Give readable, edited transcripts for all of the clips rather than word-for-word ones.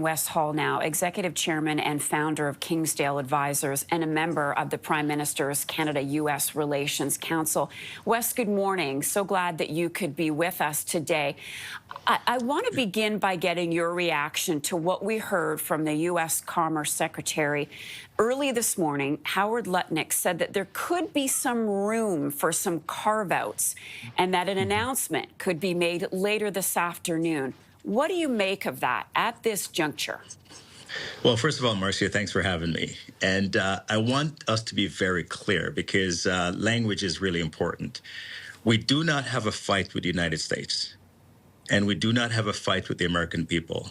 Wes Hall now, Executive Chairman and founder of Kingsdale Advisors and a member of the Prime Minister's Canada-U.S. Relations Council. Wes, good morning. So glad that you could be with us today. I want to begin by getting your reaction to what we heard from the U.S. Commerce Secretary. Early this morning, Howard Lutnick said that there could be some room for some carve-outs and that an announcement could be made later this afternoon. What do you make of that at this juncture? Well, first of all, Marcia, thanks for having me. And I want us to be very clear because language is really important. We do not have a fight with the United States, and we do not have a fight with the American people.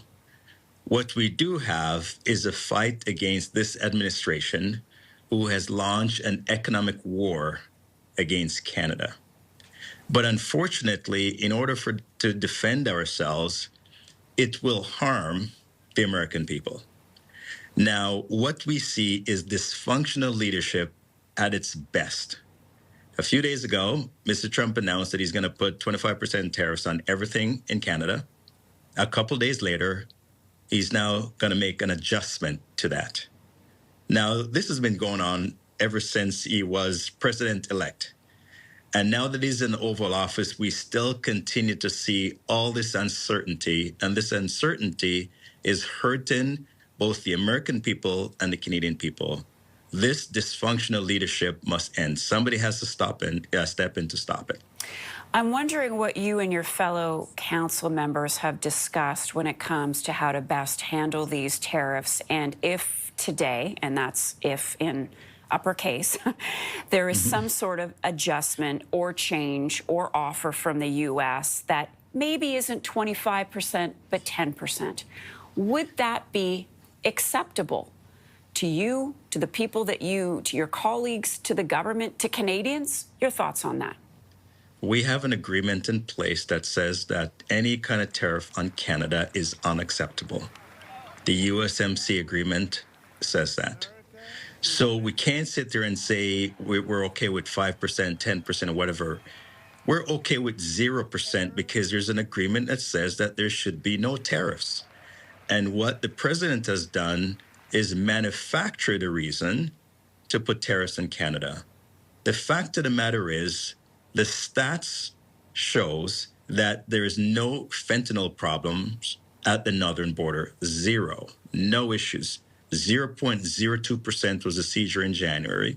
What we do have is a fight against this administration who has launched an economic war against Canada. But unfortunately, in order to defend ourselves, it will harm the American people. Now, what we see is dysfunctional leadership at its best. A few days ago, Mr. Trump announced that he's going to put 25% tariffs on everything in Canada. A couple days later, he's now going to make an adjustment to that. Now, this has been going on ever since he was president-elect. And now that he's in the Oval Office, we still continue to see all this uncertainty, and this uncertainty is hurting both the American people and the Canadian people. This dysfunctional leadership must end. Somebody has to step in to stop it. I'm wondering what you and your fellow council members have discussed when it comes to how to best handle these tariffs, and if today, and that's if in uppercase, there is some sort of adjustment or change or offer from the U.S. that maybe isn't 25%, but 10%. Would that be acceptable to you, to the people to your colleagues, to the government, to Canadians? Your thoughts on that? We have an agreement in place that says that any kind of tariff on Canada is unacceptable. The USMC agreement says that. So we can't sit there and say we're okay with 5%, 10%, or whatever. We're okay with 0% because there's an agreement that says that there should be no tariffs. And what the president has done is manufactured a reason to put tariffs in Canada. The fact of the matter is, the stats shows that there is no fentanyl problems at the northern border. Zero. No issues. 0.02% was a seizure in January.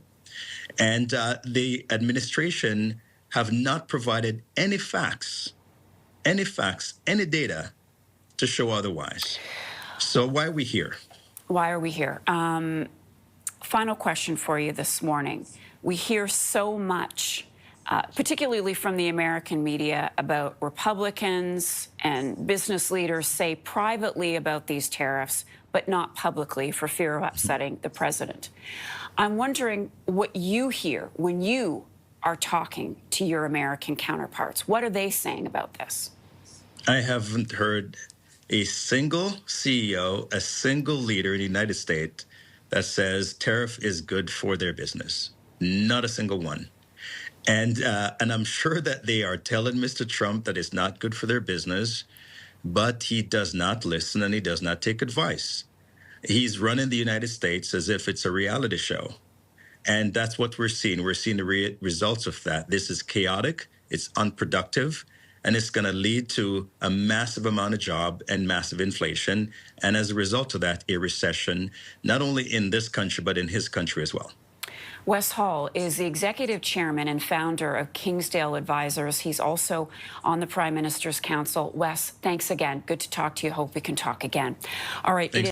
And the administration have not provided any facts, any data to show otherwise. So why are we here? Why are we here? Final question for you this morning. We hear so much, particularly from the American media, about Republicans and business leaders say privately about these tariffs, but not publicly for fear of upsetting the president. I'm wondering what you hear when you are talking to your American counterparts. What are they saying about this? I haven't heard a single CEO, a single leader in the United States that says tariff is good for their business. Not a single one. And I'm sure that they are telling Mr. Trump that it's not good for their business, but he does not listen and he does not take advice. He's running the United States as if it's a reality show. And that's what we're seeing. We're seeing the results of that. This is chaotic, it's unproductive, and it's going to lead to a massive amount of job and massive inflation. And as a result of that, a recession, not only in this country, but in his country as well. Wes Hall is the executive chairman and founder of Kingsdale Advisors. He's also on the Prime Minister's Council. Wes, thanks again. Good to talk to you. Hope we can talk again. All right.